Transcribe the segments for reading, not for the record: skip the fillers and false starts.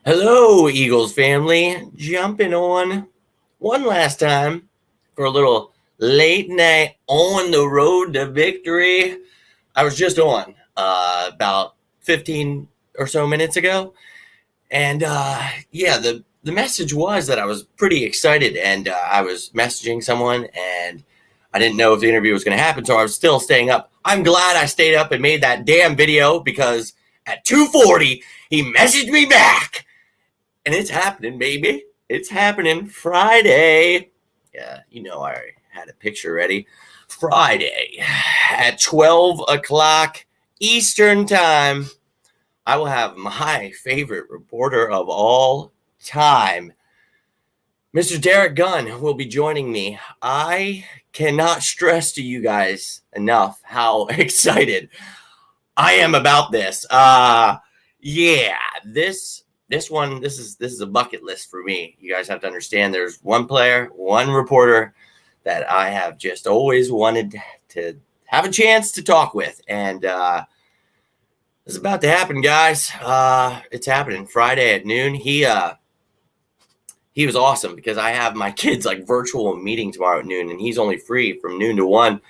Hello, Eagles family. Jumping on one last time for a little late night on the road to victory. I was just on about 15 or so minutes ago. And yeah, the message was that I was pretty excited and I was messaging someone and I didn't know if the interview was going to happen. So I was still staying up. I'm glad I stayed up and made that damn video because at 2:40, he messaged me back. And it's happening, baby. It's happening Friday. Yeah, I had a picture ready. Friday at 12 o'clock Eastern time, I will have my favorite reporter of all time, Mr. Derek Gunn, will be joining me. I cannot stress to you guys enough how excited I am about this. Yeah, this is a bucket list for me. You guys have to understand there's one player, one reporter that I have just always wanted to have a chance to talk with. And it's about to happen, guys. It's happening Friday at noon. He was awesome because I have my kids like virtual meeting tomorrow at noon, and he's only free from noon to 1.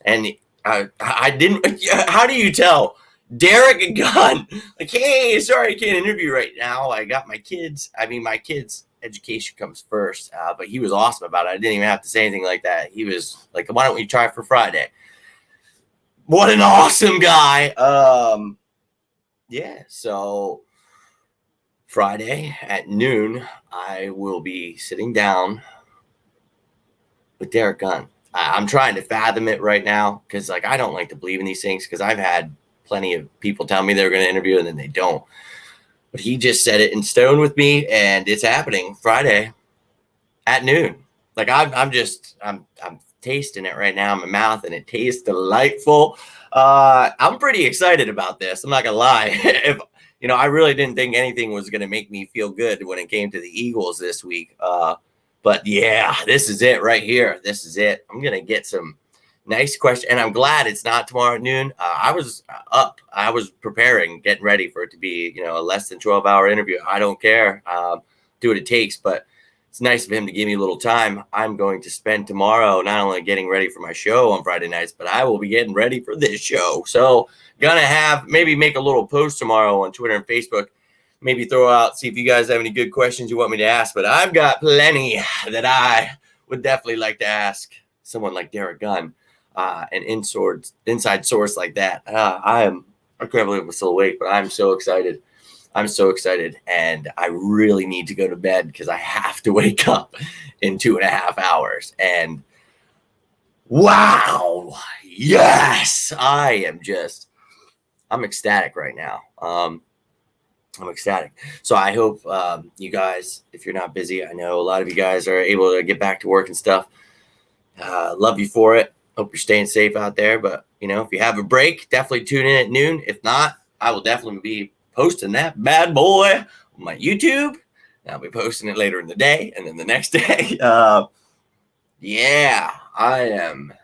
And I didn't. How do you tell? Derek Gunn, like, hey, sorry, I can't interview right now. I got my kids. I mean, my kids' education comes first. But he was awesome about it. I didn't even have to say anything like that. He was like, why don't we try for Friday? What an awesome guy. Yeah, so Friday at noon, I will be sitting down with Derek Gunn. I'm trying to fathom it right now because, like, I don't like to believe in these things because I've had plenty of people tell me they're going to interview and then they don't. But he just said it in stone with me, and it's happening Friday at noon. Like I'm tasting it right now in my mouth, and it tastes delightful. I'm pretty excited about this. I'm not gonna lie. If I really didn't think anything was gonna make me feel good when it came to the Eagles this week. But yeah, this is it right here. This is it. I'm gonna get some nice question, and I'm glad it's not tomorrow at noon. I was up. I was preparing, getting ready for it to be, a less than 12-hour interview. I don't care. Do what it takes, but it's nice of him to give me a little time. I'm going to spend tomorrow not only getting ready for my show on Friday nights, but I will be getting ready for this show. So gonna maybe make a little post tomorrow on Twitter and Facebook. Maybe throw out, see if you guys have any good questions you want me to ask. But I've got plenty that I would definitely like to ask someone like Derek Gunn. An inside source like that. I can't believe I'm still awake, but I'm so excited. I'm so excited, and I really need to go to bed because I have to wake up in 2.5 hours. And wow, yes, I'm ecstatic right now. I'm ecstatic. So I hope you guys, if you're not busy, I know a lot of you guys are able to get back to work and stuff. Love you for it. Hope you're staying safe out there. But, if you have a break, definitely tune in at noon. If not, I will definitely be posting that bad boy on my YouTube. I'll be posting it later in the day and then the next day. Yeah, I am.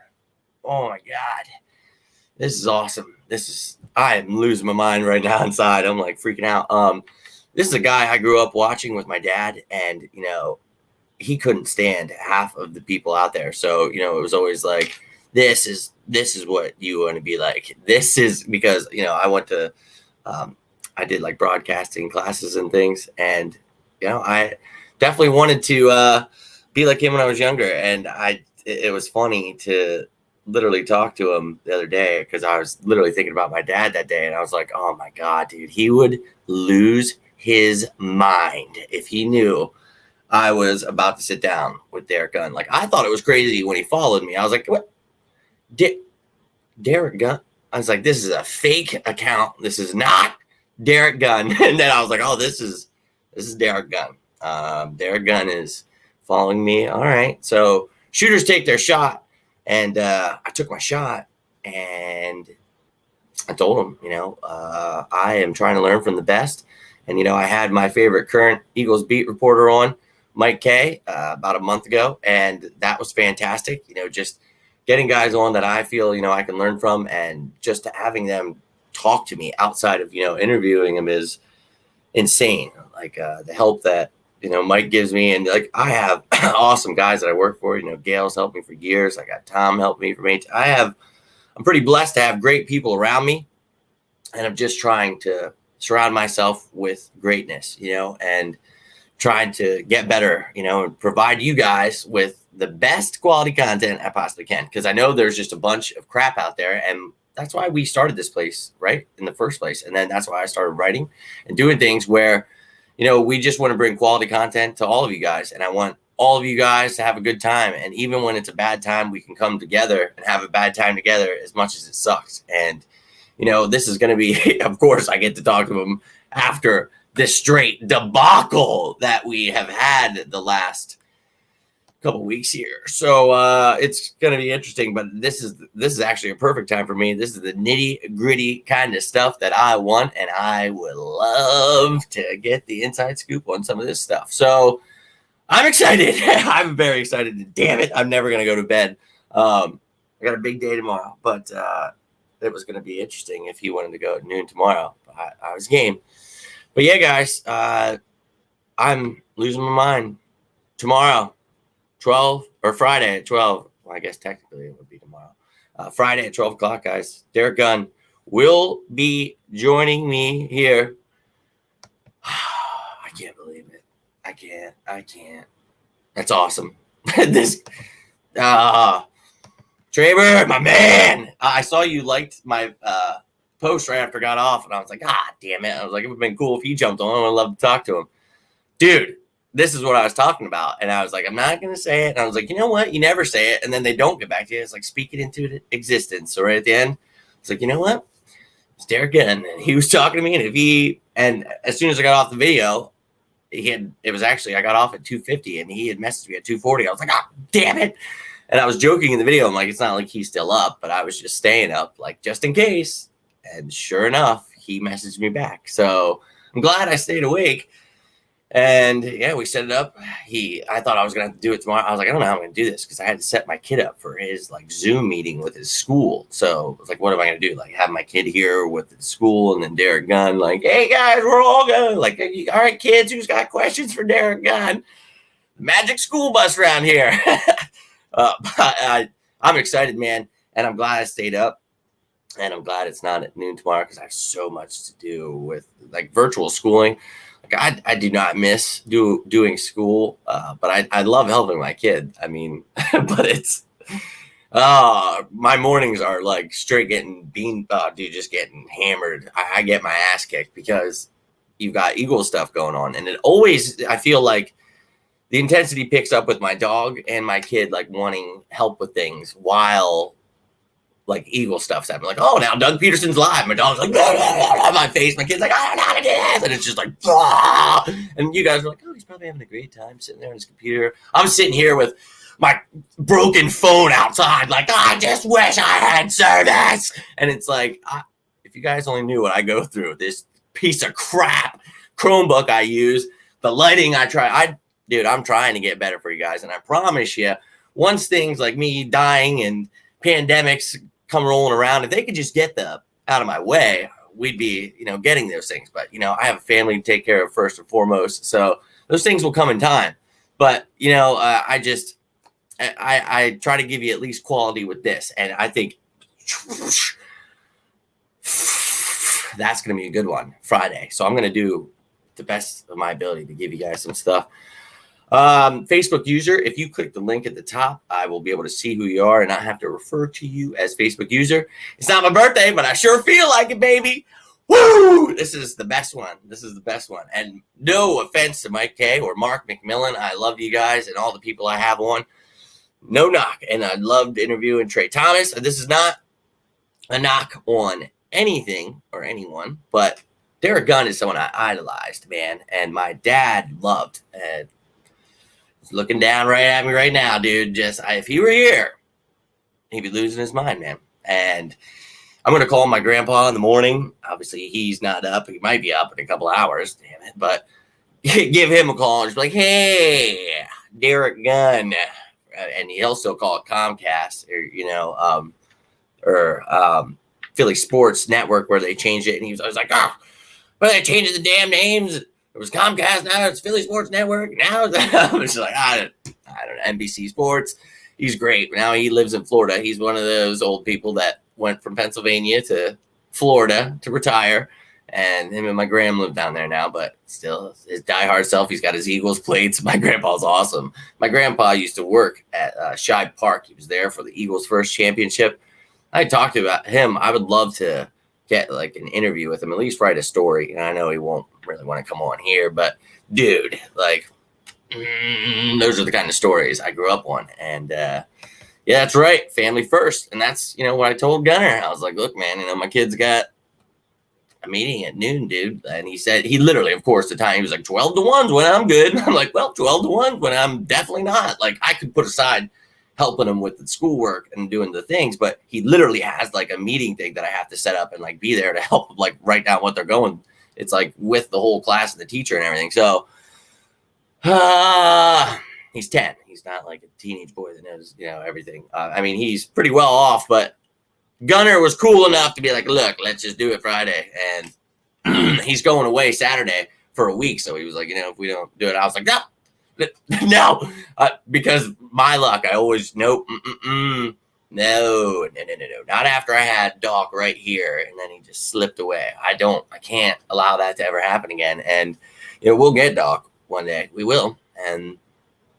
Oh, my God. This is awesome. I am losing my mind right now inside. I'm like freaking out. This is a guy I grew up watching with my dad, and, he couldn't stand half of the people out there. So, it was always like, this is what you want to be like. This is because, I went to, I did like broadcasting classes and things. And, I definitely wanted to be like him when I was younger. And it was funny to literally talk to him the other day because I was literally thinking about my dad that day. And I was like, oh my God, dude, he would lose his mind if he knew I was about to sit down with Derek Gunn. Like, I thought it was crazy when he followed me. I was like, what? Derek Gunn? I was like, this is a fake account. This is not Derek Gunn. And then I was like, oh, this is Derek Gunn. Derek Gunn is following me. All right. So shooters take their shot. And I took my shot. And I told him, I am trying to learn from the best. And, I had my favorite current Eagles beat reporter on, Mike Kay, about a month ago. And that was fantastic. Just getting guys on that I feel, I can learn from, and just having them talk to me outside of, interviewing them is insane. like the help that, Mike gives me. And like, I have awesome guys that I work for. Gail's helped me for years. I got Tom helping me for me. I'm pretty blessed to have great people around me. And I'm just trying to surround myself with greatness, and trying to get better, and provide you guys with the best quality content I possibly can. Because I know there's just a bunch of crap out there. And that's why we started this place, right, in the first place. And then that's why I started writing and doing things where, we just want to bring quality content to all of you guys. And I want all of you guys to have a good time. And even when it's a bad time, we can come together and have a bad time together as much as it sucks. And, this is going to be, of course, I get to talk to him after this straight debacle that we have had the last couple weeks here. So it's going to be interesting, but this is actually a perfect time for me. This is the nitty gritty kind of stuff that I want, and I would love to get the inside scoop on some of this stuff. So I'm excited. I'm very excited. Damn it. I'm never going to go to bed. I got a big day tomorrow, but it was going to be interesting if he wanted to go at noon tomorrow. I was game. But yeah, guys, I'm losing my mind. Tomorrow, 12, or Friday at 12. Well, I guess technically it would be tomorrow. Friday at 12 o'clock, guys. Derek Gunn will be joining me here. I can't believe it. I can't. That's awesome. Traver, my man. I saw you liked my post right after I got off, and I was like, damn it. I was like, it would have been cool if he jumped on. I would love to talk to him. Dude, this is what I was talking about. And I was like, I'm not going to say it. And I was like, you know what? You never say it. And then they don't get back to you. It's like, speak it into existence. So right at the end, it's like, you know what? It's Derek Gunn. And he was talking to me. And as soon as I got off the video, I got off at 2:50 and he had messaged me at 2:40. I was like, damn it. And I was joking in the video. I'm like, it's not like he's still up, but I was just staying up, like, just in case. And sure enough, he messaged me back. So I'm glad I stayed awake. And yeah, we set it up. I thought I was going to have to do it tomorrow. I was like, I don't know how I'm going to do this because I had to set my kid up for his like Zoom meeting with his school. So I was like, what am I going to do? Like have my kid here with the school and then Derek Gunn, like, hey guys, we're all going like, all right, kids, who's got questions for Derek Gunn? Magic school bus around here. I'm excited, man. And I'm glad I stayed up. And I'm glad it's not at noon tomorrow because I have so much to do with like virtual schooling. Like I do not miss doing school, but I love helping my kid. I mean, but it's my mornings are like straight getting just getting hammered. I get my ass kicked because you've got Eagle stuff going on, and it always I feel like the intensity picks up with my dog and my kid like wanting help with things while like Eagle stuff's happening. Like, oh, now Doug Peterson's live. My dog's like, blah, blah, blah, blah, my face. My kid's like, I don't know how to do this. And it's just like, blah. And you guys are like, oh, he's probably having a great time sitting there on his computer. I'm sitting here with my broken phone outside. Like, I just wish I had service. And it's like, if you guys only knew what I go through, this piece of crap Chromebook I use, the lighting I try. Dude, I'm trying to get better for you guys. And I promise you, once things like me dying and pandemics come rolling around, if they could just get out of my way, we'd be, getting those things. But, I have a family to take care of first and foremost. So those things will come in time. But, I try to give you at least quality with this. And I think that's going to be a good one Friday. So I'm going to do the best of my ability to give you guys some stuff. Facebook user, if you click the link at the top, I will be able to see who you are and not have to refer to you as Facebook user. It's not my birthday, but I sure feel like it, baby. Woo! This is the best one. And no offense to Mike K or Mark McMillan. I love you guys and all the people I have on. No knock. And I'd love to interview Trey Thomas. This is not a knock on anything or anyone, but Derek Gunn is someone I idolized, man. And my dad loved. He's looking down right at me right now, dude. If he were here, he'd be losing his mind, man. And I'm going to call my grandpa in the morning. Obviously, he's not up. He might be up in a couple hours. Damn it. But give him a call and just be like, hey, Derek Gunn. And he'll still call it Comcast or Philly Sports Network where they changed it. And I was like, but they changed the damn names. it was Comcast, now it's Philly Sports Network, now it's just like, I don't know, NBC Sports. He's great. Now he lives in Florida. He's one of those old people that went from Pennsylvania to Florida to retire. And him and my gram live down there now, but still his diehard self. He's got his Eagles plates. My grandpa's awesome. My grandpa used to work at Shibe Park. He was there for the Eagles' first championship. I talked about him. I would love to get like an interview with him, at least write a story. And I know he won't really want to come on here, but dude, like, those are the kind of stories I grew up on. And yeah, that's right, family first. And that's, what I told Gunner. I was like, look, man, my kid's got a meeting at noon, dude. And he said, he literally, of course, the time he was like 12 to 1 when I'm good. I'm like, well, 12 to 1 when I'm definitely not. Like, I could put aside helping him with the schoolwork and doing the things, but he literally has like a meeting thing that I have to set up and like be there to help like write down what they're going. It's like with the whole class and the teacher and everything. So he's 10. He's not like a teenage boy that knows, everything. I mean, he's pretty well off, but Gunner was cool enough to be like, look, let's just do it Friday. And he's going away Saturday for a week. So he was like, if we don't do it, I was like, no, because my luck, I always, no, not after I had Doc right here. And then he just slipped away. I can't allow that to ever happen again. And, we'll get Doc one day. We will. And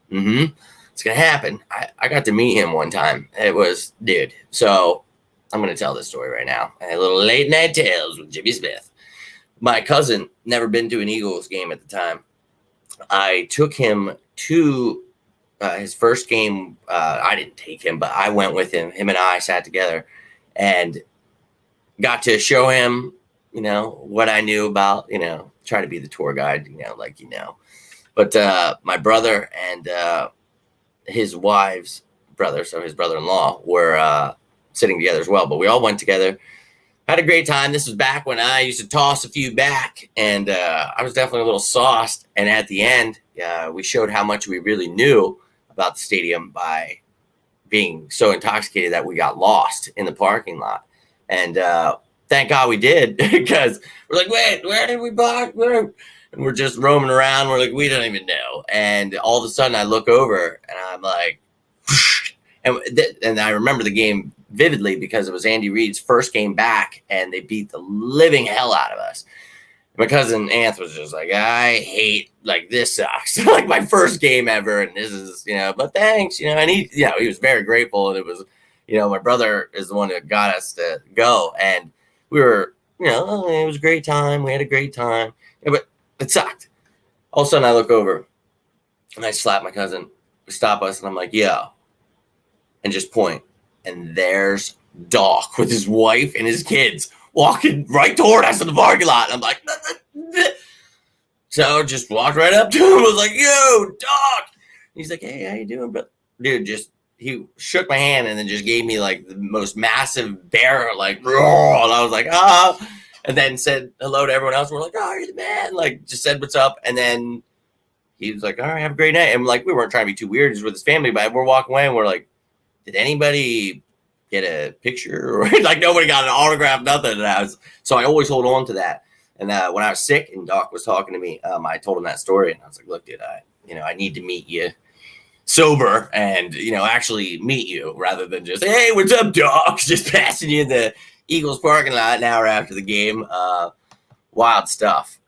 it's going to happen. I got to meet him one time. It was, dude. So I'm going to tell this story right now. A little late night tales with Jimmy Smith. My cousin, never been to an Eagles game at the time. I took him to his first game. I didn't take him, but I went with him. Him and I sat together and got to show him, what I knew about, try to be the tour guide, But my brother and his wife's brother, so his brother-in-law, were sitting together as well. But we all went together. Had a great time. This was back when I used to toss a few back, and I was definitely a little sauced. And at the end, we showed how much we really knew about the stadium by being so intoxicated that we got lost in the parking lot. And thank God we did, because we're like, wait, where did we park? And we're just roaming around. We're like, we don't even know. And all of a sudden I look over and I'm like, and I remember the game vividly because it was Andy Reid's first game back and they beat the living hell out of us. My cousin Anth was just like, I hate, like, this sucks. Like my first game ever. And this is, but thanks, and he, he was very grateful. And it was, my brother is the one that got us to go. And we were, it was a great time. We had a great time, but it sucked. All of a sudden I look over and I slap my cousin, stop us. And I'm like, yo, and just point. And there's Doc with his wife and his kids walking right toward us in the parking lot. And I'm like, so just walked right up to him. I was like, yo, Doc. He's like, hey, how you doing, bro? Dude, he shook my hand and then just gave me like the most massive bear, like, roar. And I was like, and then said hello to everyone else. We're like, oh, you're the man. Like, just said what's up. And then he was like, all right, have a great night. And like, we weren't trying to be too weird just with his family, but we're walking away and we're like, did anybody get a picture? Or like nobody got an autograph, nothing. And so I always hold on to that. And when I was sick and Doc was talking to me, I told him that story and I was like, look, dude, I need to meet you sober and, actually meet you rather than just, hey, what's up, Doc? Just passing you in the Eagles parking lot an hour after the game. Wild stuff.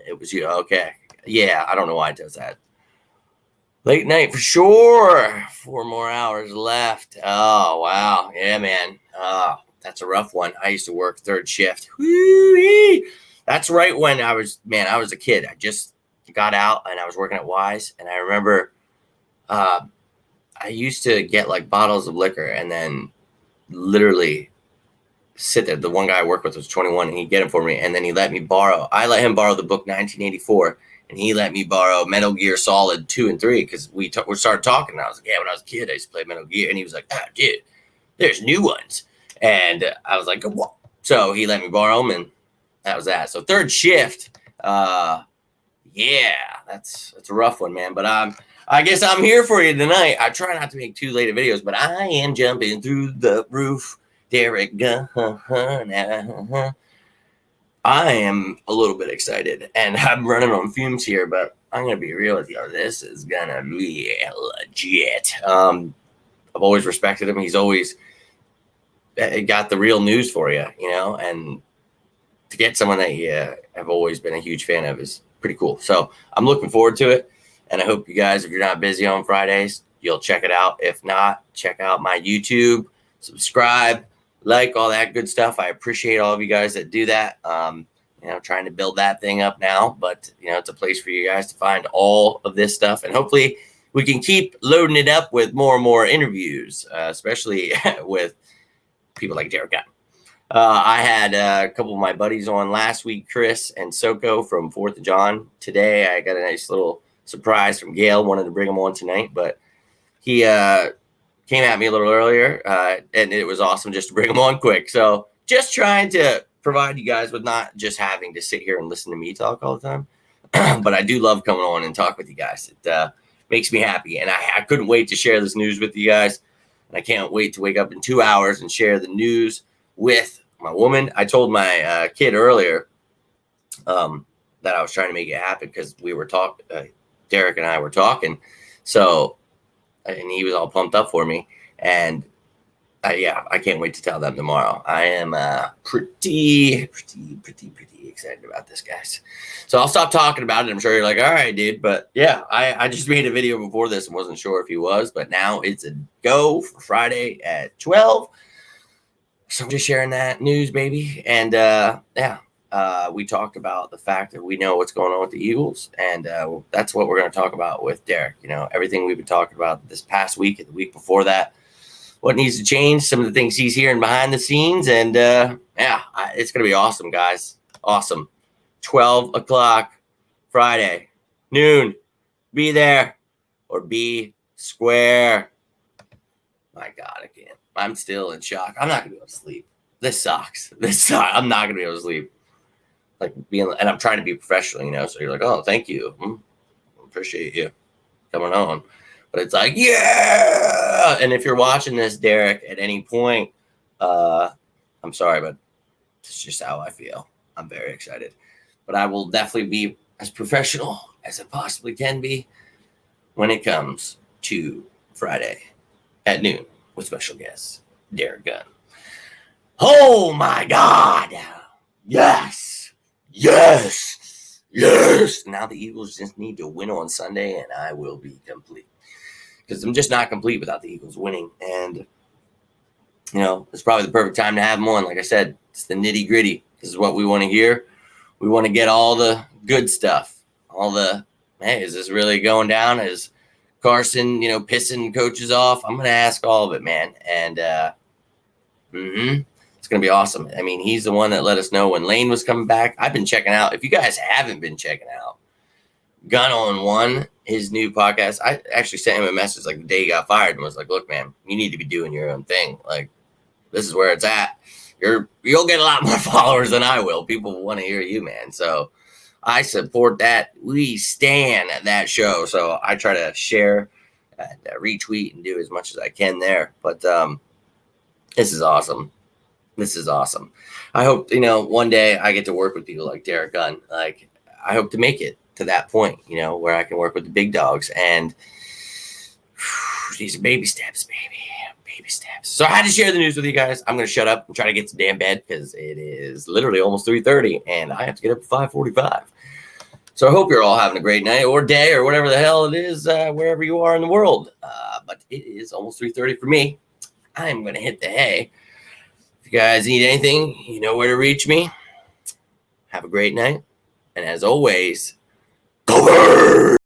It was you. Okay. Yeah. I don't know why it does that. Late night for sure. 4 more hours left. Oh, wow. Yeah, man. That's a rough one. I used to work third shift. Whee! That's right when I was a kid. I just got out and I was working at Wise. And I remember I used to get like bottles of liquor and then literally sit there. The one guy I worked with was 21 and he'd get them for me. And then I let him borrow the book 1984. And he let me borrow Metal Gear Solid 2 and 3 because we started talking. And I was like, yeah, when I was a kid, I used to play Metal Gear. And he was like, oh, dude, there's new ones. And I was like, what? So he let me borrow them, and that was that. So third shift, yeah, that's a rough one, man. But I guess I'm here for you tonight. I try not to make too late of videos, but I am jumping through the roof. Derek Gunn. I am a little bit excited, and I'm running on fumes here, but I'm going to be real with you. This is going to be legit. I've always respected him. He's always got the real news for you, and to get someone that you have always been a huge fan of is pretty cool. So I'm looking forward to it, and I hope you guys, if you're not busy on Fridays, you'll check it out. If not, check out my YouTube, subscribe, like, all that good stuff. I appreciate all of you guys that do that. Trying to build that thing up now, but it's a place for you guys to find all of this stuff, and hopefully we can keep loading it up with more and more interviews, especially with people like Derek Gunn. I had a couple of my buddies on last week, Chris and Soko from 4th of John. Today I got a nice little surprise from Gail. Wanted to bring him on tonight, but he came at me a little earlier, and it was awesome just to bring him on quick. So just trying to provide you guys with not just having to sit here and listen to me talk all the time, but I do love coming on and talk with you guys. It makes me happy, and I couldn't wait to share this news with you guys, and I can't wait to wake up in 2 hours and share the news with my woman. I told my kid earlier that I was trying to make it happen because we were talking, Derek and I were talking, and he was all pumped up for me, and I can't wait to tell them tomorrow. I am pretty excited about this, guys. So I'll stop talking about it. I'm sure you're like, all right, dude. But yeah, I just made a video before this and wasn't sure if he was, but now it's a go for Friday at 12. So I'm just sharing that news, baby. And we talked about the fact that we know what's going on with the Eagles, and that's what we're going to talk about with Derek. Everything we've been talking about this past week and the week before that, what needs to change, some of the things he's hearing behind the scenes, and it's going to be awesome, guys. Awesome. 12 o'clock Friday, noon. Be there or be square. My God, I can't. I'm still in shock. I'm not going to be able to sleep. This sucks. I'm not going to be able to sleep. And I'm trying to be professional, so you're like, oh, thank you. Appreciate you coming on. But it's like, yeah. And if you're watching this, Derek, at any point, I'm sorry, but it's just how I feel. I'm very excited. But I will definitely be as professional as I possibly can be when it comes to Friday at noon with special guest Derek Gunn. Oh, my God. Yes. Now the Eagles just need to win on Sunday, and I will be complete. Because I'm just not complete without the Eagles winning. And, it's probably the perfect time to have them on. Like I said, it's the nitty gritty. This is what we want to hear. We want to get all the good stuff. Hey, is this really going down? Is Carson, pissing coaches off? I'm going to ask all of it, man. And it's going to be awesome. I mean, he's the one that let us know when Lane was coming back. I've been checking out. If you guys haven't been checking out Gun on One, his new podcast, I actually sent him a message like the day he got fired and was like, look, man, you need to be doing your own thing. Like, this is where it's at. You'll get a lot more followers than I will. People want to hear you, man. So I support that. We stand at that show. So I try to share and retweet and do as much as I can there. But this is awesome. I hope, one day I get to work with people like Derek Gunn. Like, I hope to make it to that point, where I can work with the big dogs. And these are baby steps, baby. Baby steps. So I had to share the news with you guys. I'm going to shut up and try to get to damn bed because it is literally almost 3:30 and I have to get up at 5:45. So I hope you're all having a great night or day or whatever the hell it is, wherever you are in the world. But it is almost 3:30 for me. I'm going to hit the hay. If you guys need anything, you know where to reach me. Have a great night. And as always, go Birds!